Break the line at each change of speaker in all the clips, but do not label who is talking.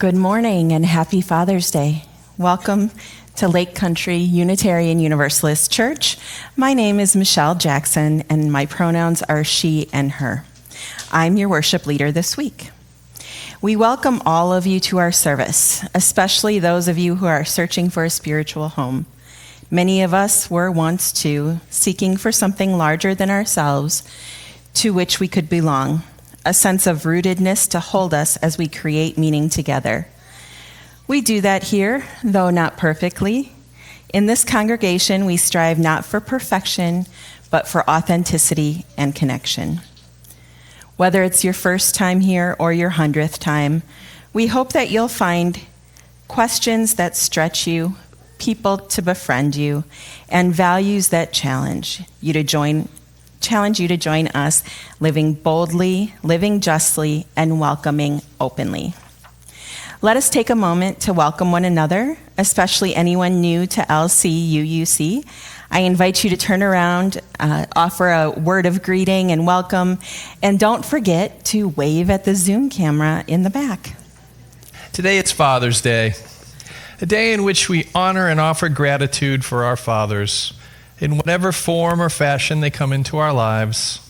Good morning and happy Father's Day. Welcome to Lake Country Unitarian Universalist Church. My name is Michelle Jackson and my pronouns are she and her. I'm your worship leader this week. We welcome all of you to our service, especially those of you who are searching for a spiritual home. Many of us were once too, seeking for something larger than ourselves to which we could belong. A sense of rootedness to hold us as we create meaning together. We do that here, though not perfectly. In this congregation, we strive not for perfection, but for authenticity and connection. Whether it's your first time here or your 100th time, we hope that you'll find questions that stretch you, people to befriend you, and values that challenge you to join us, living boldly, living justly, and welcoming openly. Let us take a moment to welcome one another, especially anyone new to LCUUC. I invite you to turn around, offer a word of greeting and welcome, and don't forget to wave at the Zoom camera in the back.
Today it's Father's Day, a day in which we honor and offer gratitude for our fathers, in whatever form or fashion they come into our lives.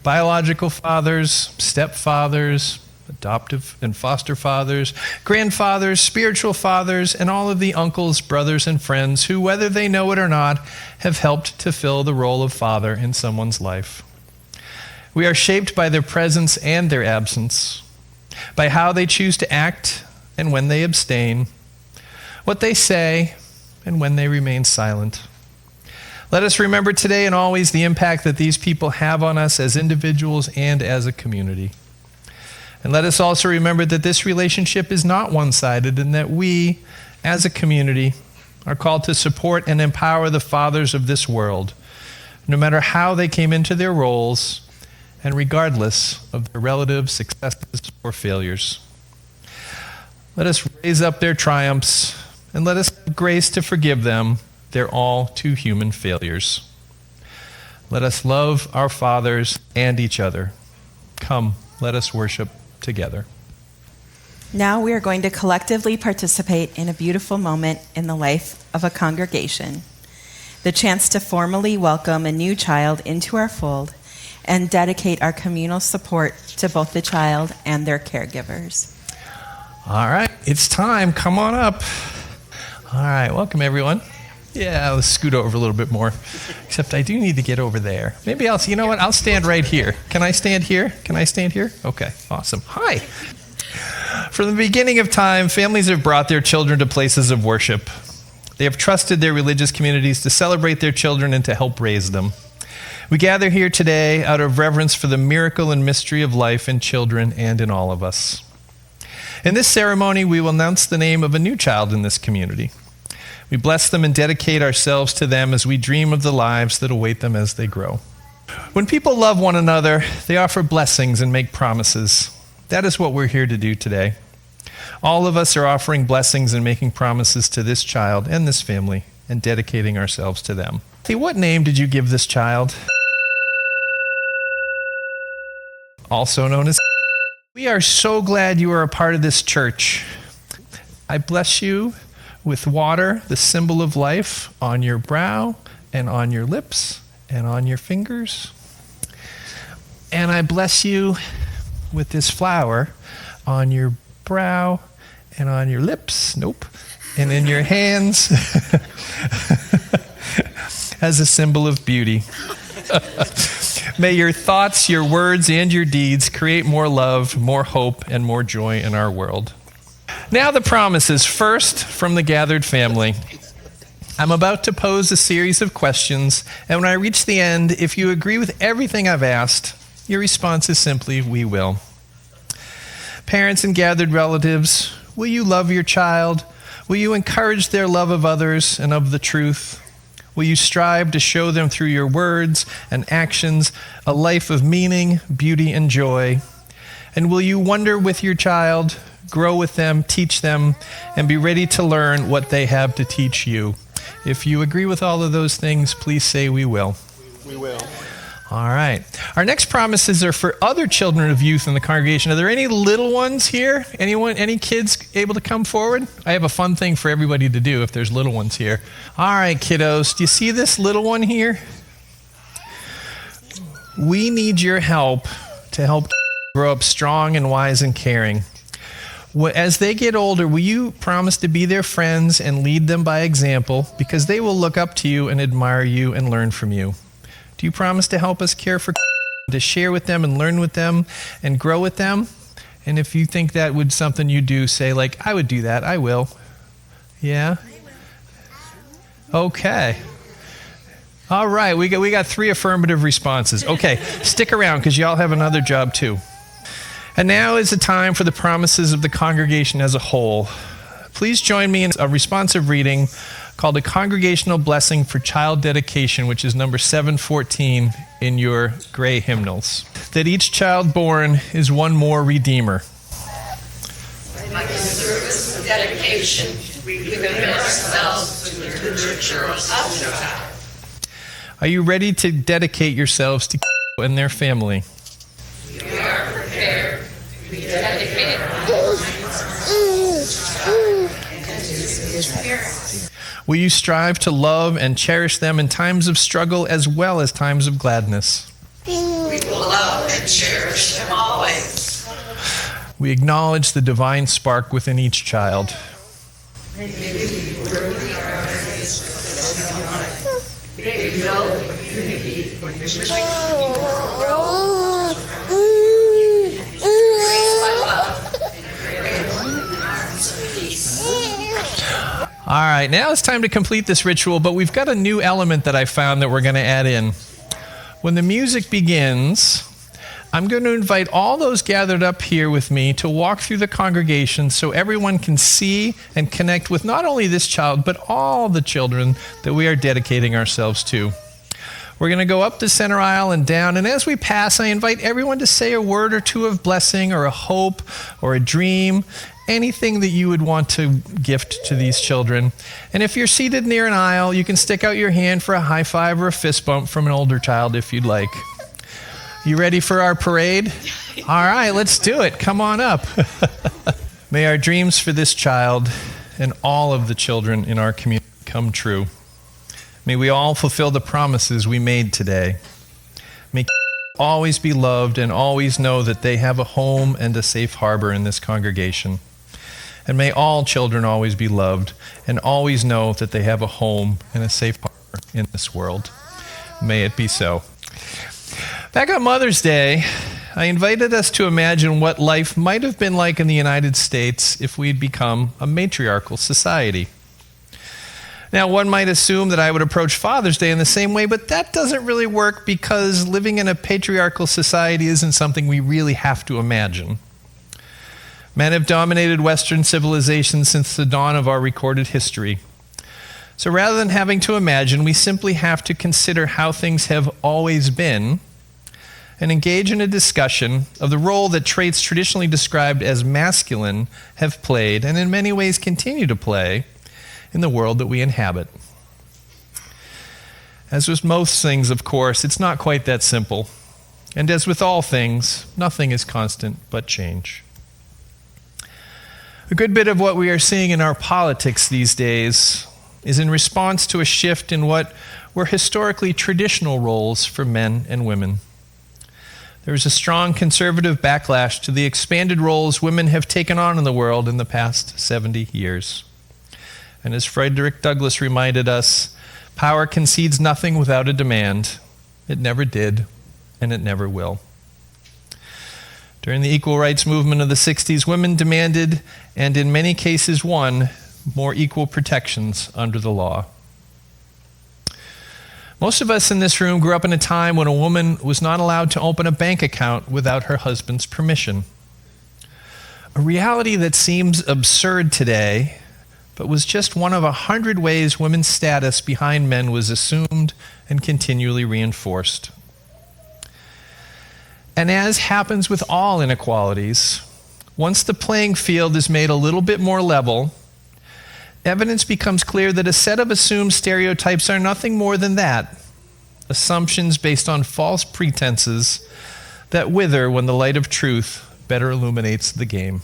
Biological fathers, stepfathers, adoptive and foster fathers, grandfathers, spiritual fathers, and all of the uncles, brothers, and friends who, whether they know it or not, have helped to fill the role of father in someone's life. We are shaped by their presence and their absence, by how they choose to act and when they abstain, what they say and when they remain silent. Let us remember today and always the impact that these people have on us as individuals and as a community. And let us also remember that this relationship is not one-sided and that we, as a community, are called to support and empower the fathers of this world, no matter how they came into their roles and regardless of their relative successes or failures. Let us raise up their triumphs and let us have grace to forgive them their all too human failures. Let us love our fathers and each other. Come, let us worship together.
Now we are going to collectively participate in a beautiful moment in the life of a congregation, the chance to formally welcome a new child into our fold and dedicate our communal support to both the child and their caregivers.
All right, it's time. Come on up. All right, welcome everyone. Yeah, let's scoot over a little bit more. Except I do need to get over there. Maybe I'll stand right here. Can I stand here? Okay, awesome. Hi. From the beginning of time, families have brought their children to places of worship. They have trusted their religious communities to celebrate their children and to help raise them. We gather here today out of reverence for the miracle and mystery of life in children and in all of us. In this ceremony, we will announce the name of a new child in this community. We bless them and dedicate ourselves to them as we dream of the lives that await them as they grow. When people love one another, they offer blessings and make promises. That is what we're here to do today. All of us are offering blessings and making promises to this child and this family and dedicating ourselves to them. Hey, what name did you give this child? Also known as. We are so glad you are a part of this church. I bless you with water, the symbol of life, on your brow and on your lips and on your fingers. And I bless you with this flower on your brow and on your lips, and in your hands as a symbol of beauty. May your thoughts, your words, and your deeds create more love, more hope, and more joy in our world. Now the promises. First, from the gathered family. I'm about to pose a series of questions, and when I reach the end, if you agree with everything I've asked, your response is simply, we will. Parents and gathered relatives, will you love your child? Will you encourage their love of others and of the truth? Will you strive to show them through your words and actions a life of meaning, beauty, and joy? And will you wonder with your child, grow with them, teach them, and be ready to learn what they have to teach you? If you agree with all of those things, please say we will.
We will.
All right. Our next promises are for other children of youth in the congregation. Are there any little ones here? Any kids able to come forward? I have a fun thing for everybody to do if there's little ones here. All right, kiddos. Do you see this little one here? We need your help to help grow up strong and wise and caring. As they get older, will you promise to be their friends and lead them by example, because they will look up to you and admire you and learn from you? Do you promise to help us care for, to share with them and learn with them and grow with them? And if you think that would something you do, say like, I would do that, I will. Yeah? Okay. All right, we got 3 affirmative responses. Okay, stick around because y'all have another job too. And now is the time for the promises of the congregation as a whole. Please join me in a responsive reading called A Congregational Blessing for Child Dedication, which is number 714 in your gray hymnals. That each child born is one more redeemer.
Like a service of dedication, we give ourselves to the nurture of the child.
Are you ready to dedicate yourselves to and their family?
We are prepared. We dedicate our lives.
Will you strive to love and cherish them in times of struggle as well as times of gladness?
We will love and cherish them always.
We acknowledge the divine spark within each child.
May we worthy our May we know unity for
All right, now it's time to complete this ritual, but we've got a new element that I found that we're going to add in. When the music begins, I'm going to invite all those gathered up here with me to walk through the congregation so everyone can see and connect with not only this child, but all the children that we are dedicating ourselves to. We're going to go up the center aisle and down, and as we pass, I invite everyone to say a word or two of blessing or a hope or a dream, anything that you would want to gift to these children. And if you're seated near an aisle, you can stick out your hand for a high five or a fist bump from an older child if you'd like. You ready for our parade? All right, let's do it. Come on up. May our dreams for this child and all of the children in our community come true. May we all fulfill the promises we made today. May always be loved and always know that they have a home and a safe harbor in this congregation. And may all children always be loved and always know that they have a home and a safe harbor in this world. May it be so. Back on Mother's Day, I invited us to imagine what life might have been like in the United States if we'd become a matriarchal society. Now, one might assume that I would approach Father's Day in the same way, but that doesn't really work because living in a patriarchal society isn't something we really have to imagine. Men have dominated Western civilization since the dawn of our recorded history. So rather than having to imagine, we simply have to consider how things have always been and engage in a discussion of the role that traits traditionally described as masculine have played and in many ways continue to play in the world that we inhabit. As with most things, of course, it's not quite that simple. And as with all things, nothing is constant but change. A good bit of what we are seeing in our politics these days is in response to a shift in what were historically traditional roles for men and women. There is a strong conservative backlash to the expanded roles women have taken on in the world in the past 70 years. And as Frederick Douglass reminded us, power concedes nothing without a demand. It never did, and it never will. During the equal rights movement of the 60s, women demanded, and in many cases won, more equal protections under the law. Most of us in this room grew up in a time when a woman was not allowed to open a bank account without her husband's permission. A reality that seems absurd today, but was just one of 100 ways women's status behind men was assumed and continually reinforced. And as happens with all inequalities, once the playing field is made a little bit more level, evidence becomes clear that a set of assumed stereotypes are nothing more than that, assumptions based on false pretenses that wither when the light of truth better illuminates the game.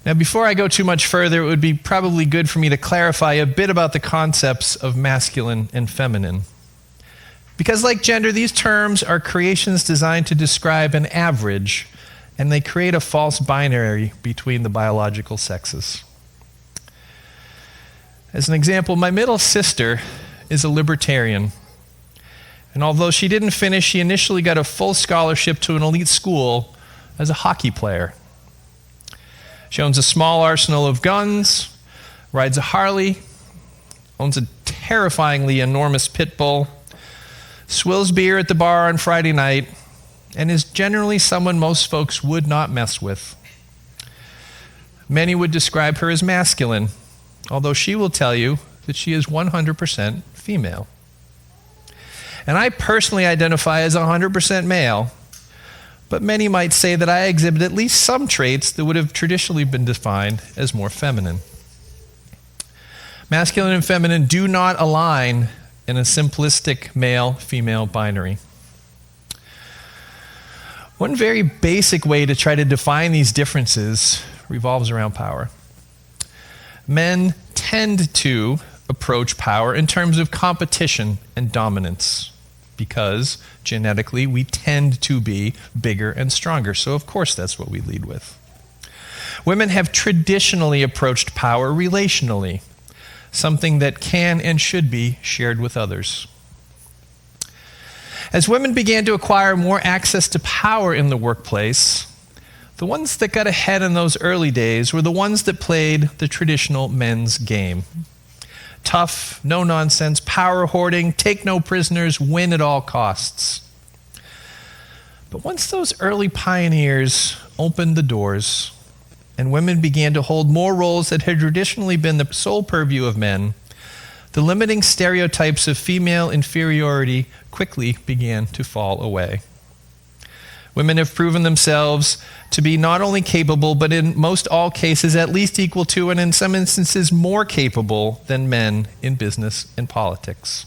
Now, before I go too much further, it would be probably good for me to clarify a bit about the concepts of masculine and feminine. Because like gender, these terms are creations designed to describe an average, and they create a false binary between the biological sexes. As an example, my middle sister is a libertarian. And although she didn't finish, she initially got a full scholarship to an elite school as a hockey player. She owns a small arsenal of guns, rides a Harley, owns a terrifyingly enormous pit bull, swills beer at the bar on Friday night, and is generally someone most folks would not mess with. Many would describe her as masculine, although she will tell you that she is 100% female. And I personally identify as 100% male, but many might say that I exhibit at least some traits that would have traditionally been defined as more feminine. Masculine and feminine do not align in a simplistic male-female binary. One very basic way to try to define these differences revolves around power. Men tend to approach power in terms of competition and dominance because genetically we tend to be bigger and stronger. So of course that's what we lead with. Women have traditionally approached power relationally, something that can and should be shared with others. As women began to acquire more access to power in the workplace, the ones that got ahead in those early days were the ones that played the traditional men's game. Tough, no-nonsense, power hoarding, take no prisoners, win at all costs. But once those early pioneers opened the doors and women began to hold more roles that had traditionally been the sole purview of men, the limiting stereotypes of female inferiority quickly began to fall away. Women have proven themselves to be not only capable, but in most all cases at least equal to, and in some instances more capable than men in business and politics.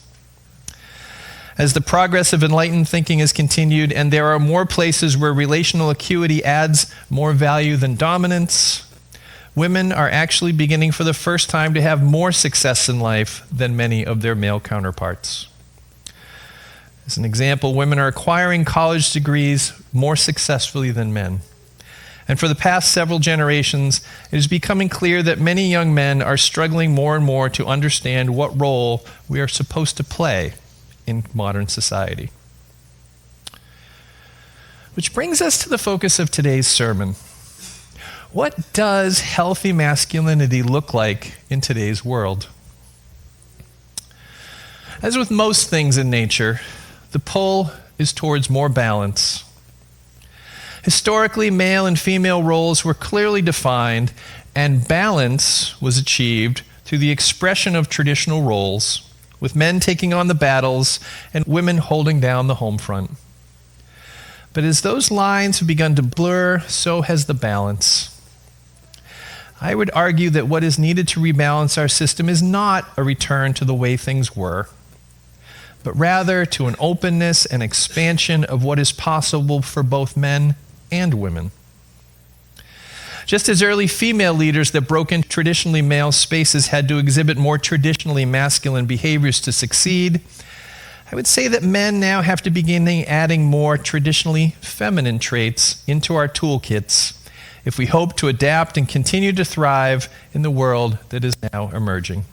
As the progress of enlightened thinking has continued, and there are more places where relational acuity adds more value than dominance, women are actually beginning for the first time to have more success in life than many of their male counterparts. As an example, women are acquiring college degrees more successfully than men. And for the past several generations, it is becoming clear that many young men are struggling more and more to understand what role we are supposed to play in modern society. Which brings us to the focus of today's sermon. What does healthy masculinity look like in today's world? As with most things in nature, the pull is towards more balance. Historically, male and female roles were clearly defined, and balance was achieved through the expression of traditional roles, with men taking on the battles and women holding down the home front. But as those lines have begun to blur, so has the balance. I would argue that what is needed to rebalance our system is not a return to the way things were, but rather to an openness and expansion of what is possible for both men and women. Just as early female leaders that broke into traditionally male spaces had to exhibit more traditionally masculine behaviors to succeed, I would say that men now have to begin adding more traditionally feminine traits into our toolkits if we hope to adapt and continue to thrive in the world that is now emerging.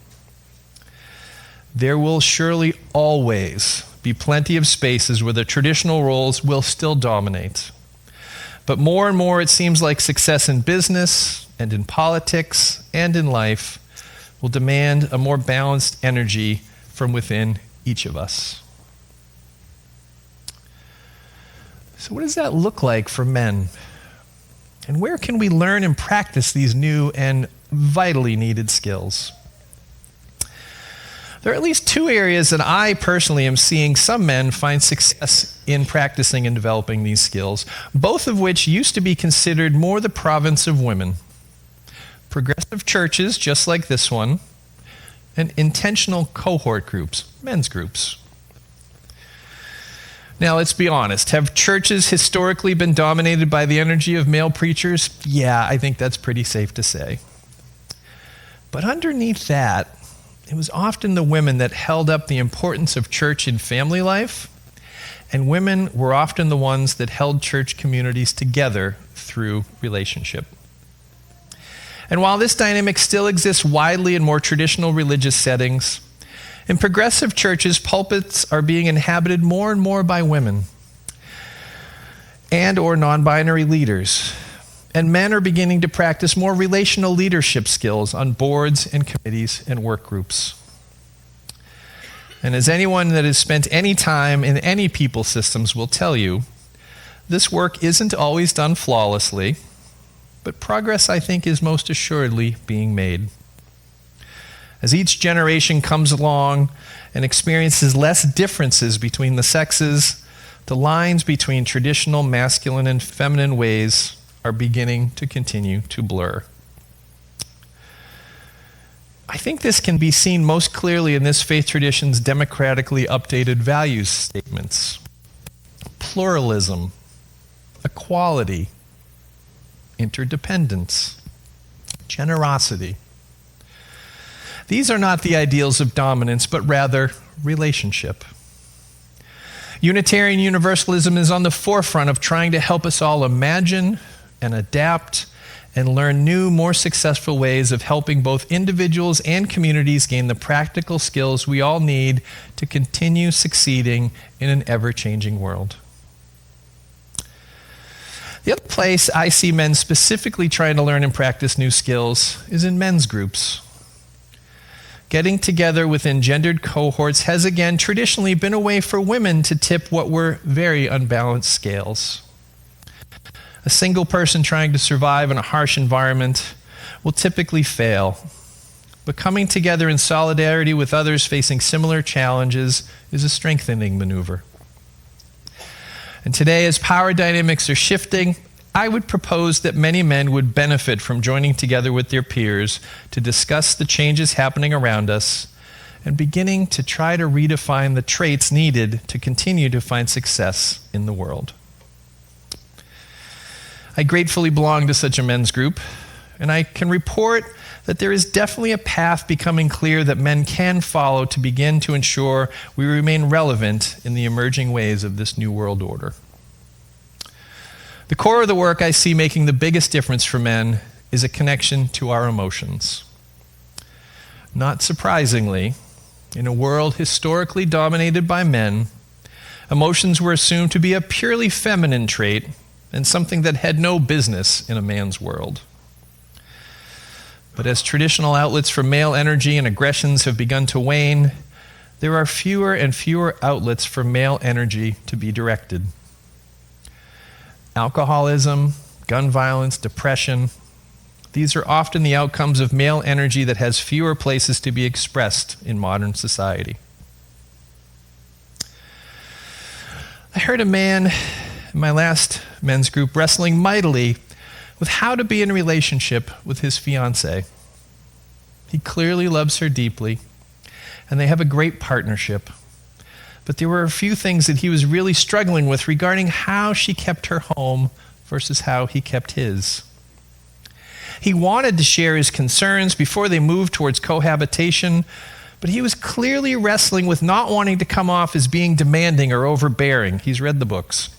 There will surely always be plenty of spaces where the traditional roles will still dominate. But more and more it seems like success in business and in politics and in life will demand a more balanced energy from within each of us. So what does that look like for men? And where can we learn and practice these new and vitally needed skills? There are at least two areas that I personally am seeing some men find success in practicing and developing these skills, both of which used to be considered more the province of women. Progressive churches, just like this one, and intentional cohort groups, men's groups. Now, let's be honest. Have churches historically been dominated by the energy of male preachers? Yeah, I think that's pretty safe to say. But underneath that, it was often the women that held up the importance of church in family life, and women were often the ones that held church communities together through relationship. And while this dynamic still exists widely in more traditional religious settings, in progressive churches, pulpits are being inhabited more and more by women and or non-binary leaders. And men are beginning to practice more relational leadership skills on boards and committees and work groups. And as anyone that has spent any time in any people systems will tell you, this work isn't always done flawlessly, but progress, I think, is most assuredly being made. As each generation comes along and experiences less differences between the sexes, the lines between traditional masculine and feminine ways are beginning to continue to blur. I think this can be seen most clearly in this faith tradition's democratically updated values statements. Pluralism, equality, interdependence, generosity. These are not the ideals of dominance, but rather relationship. Unitarian Universalism is on the forefront of trying to help us all imagine and adapt and learn new, more successful ways of helping both individuals and communities gain the practical skills we all need to continue succeeding in an ever-changing world. The other place I see men specifically trying to learn and practice new skills is in men's groups. Getting together within gendered cohorts has again traditionally been a way for women to tip what were very unbalanced scales. A single person trying to survive in a harsh environment will typically fail, but coming together in solidarity with others facing similar challenges is a strengthening maneuver. And today, as power dynamics are shifting, I would propose that many men would benefit from joining together with their peers to discuss the changes happening around us and beginning to try to redefine the traits needed to continue to find success in the world. I gratefully belong to such a men's group, and I can report that there is definitely a path becoming clear that men can follow to begin to ensure we remain relevant in the emerging ways of this new world order. The core of the work I see making the biggest difference for men is a connection to our emotions. Not surprisingly, in a world historically dominated by men, emotions were assumed to be a purely feminine trait and something that had no business in a man's world. But as traditional outlets for male energy and aggressions have begun to wane, there are fewer and fewer outlets for male energy to be directed. Alcoholism, gun violence, depression, these are often the outcomes of male energy that has fewer places to be expressed in modern society. I heard a man in my last men's group wrestling mightily with how to be in a relationship with his fiancée. He clearly loves her deeply, and they have a great partnership. But there were a few things that he was really struggling with regarding how she kept her home versus how he kept his. He wanted to share his concerns before they moved towards cohabitation, but he was clearly wrestling with not wanting to come off as being demanding or overbearing. He's read the books.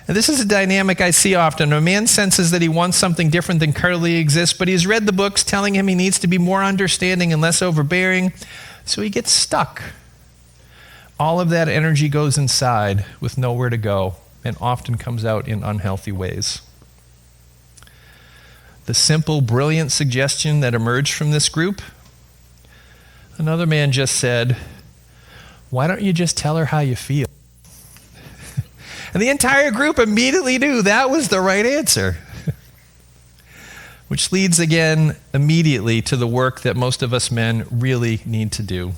And this is a dynamic I see often. A man senses that he wants something different than currently exists, but he's read the books telling him he needs to be more understanding and less overbearing, so he gets stuck. All of that energy goes inside with nowhere to go and often comes out in unhealthy ways. The simple, brilliant suggestion that emerged from this group, another man just said, "Why don't you just tell her how you feel?" And the entire group immediately knew that was the right answer. Which leads again immediately to the work that most of us men really need to do,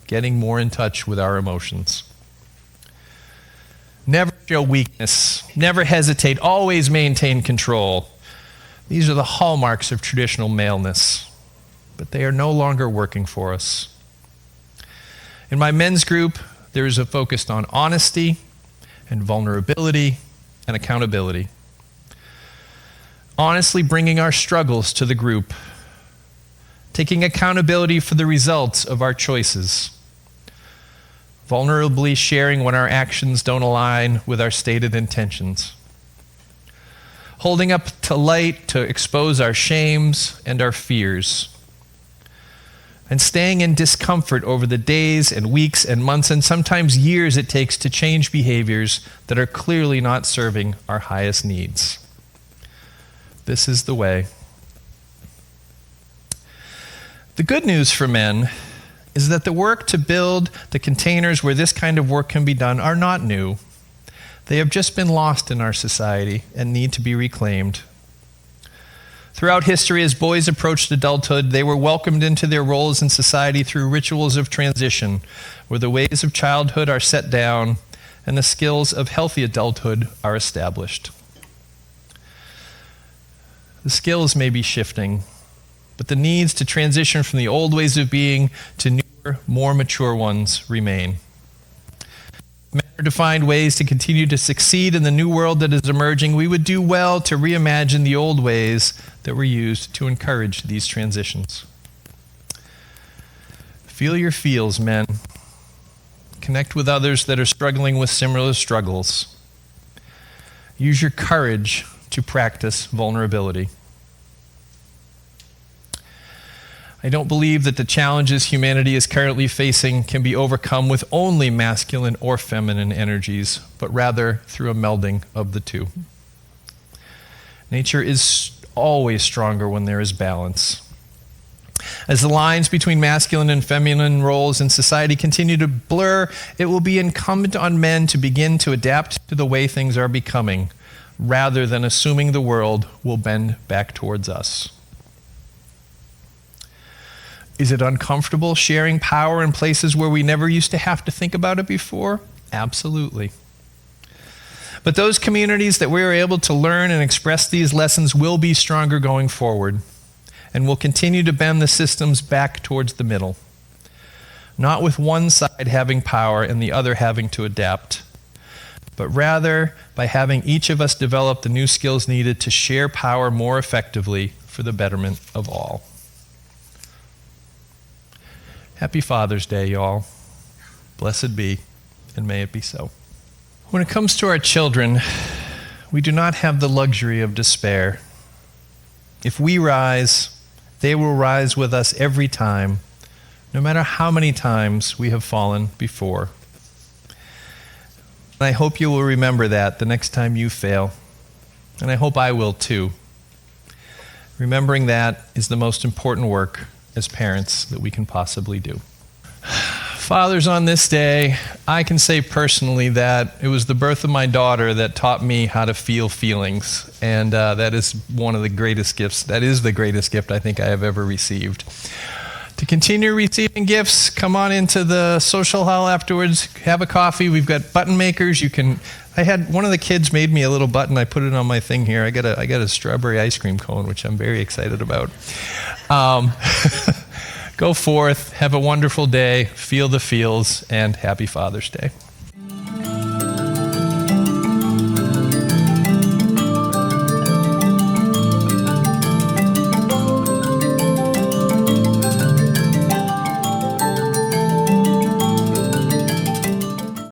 getting more in touch with our emotions. Never show weakness, never hesitate, always maintain control. These are the hallmarks of traditional maleness. but they are no longer working for us. In my men's group, there is a focus on honesty and vulnerability and accountability. Honestly bringing our struggles to the group, taking accountability for the results of our choices, vulnerably sharing when our actions don't align with our stated intentions, holding up to light to expose our shames and our fears, and staying in discomfort over the days and weeks and months and sometimes years it takes to change behaviors that are clearly not serving our highest needs. This is the way. The good news for men is that the work to build the containers where this kind of work can be done are not new. They have just been lost in our society and need to be reclaimed. Throughout history, as boys approached adulthood, they were welcomed into their roles in society through rituals of transition, where the ways of childhood are set down and the skills of healthy adulthood are established. The skills may be shifting, but the needs to transition from the old ways of being to newer, more mature ones remain. Men are to find ways to continue to succeed in the new world that is emerging. We would do well to reimagine the old ways that were used to encourage these transitions. Feel your feels, men. Connect with others that are struggling with similar struggles. Use your courage to practice vulnerability. I don't believe that the challenges humanity is currently facing can be overcome with only masculine or feminine energies, but rather through a melding of the two. Nature is always stronger when there is balance. As the lines between masculine and feminine roles in society continue to blur, it will be incumbent on men to begin to adapt to the way things are becoming, rather than assuming the world will bend back towards us. Is it uncomfortable sharing power in places where we never used to have to think about it before? Absolutely. But those communities that we are able to learn and express these lessons will be stronger going forward and will continue to bend the systems back towards the middle. Not with one side having power and the other having to adapt, but rather by having each of us develop the new skills needed to share power more effectively for the betterment of all. Happy Father's Day, y'all. Blessed be, and may it be so. When it comes to our children, we do not have the luxury of despair. If we rise, they will rise with us every time, no matter how many times we have fallen before. And I hope you will remember that the next time you fail, and I hope I will too. Remembering that is the most important work as parents that we can possibly do. Fathers, on this day, I can say personally that it was the birth of my daughter that taught me how to feel feelings, and that is one of the greatest gifts. That is the greatest gift I think I have ever received. To continue receiving gifts, come on into the social hall afterwards, have a coffee. We've got button makers. I had one of the kids made me a little button. I put it on my thing here. I got a strawberry ice cream cone, which I'm very excited about. Go forth, have a wonderful day, feel the feels, and happy Father's Day.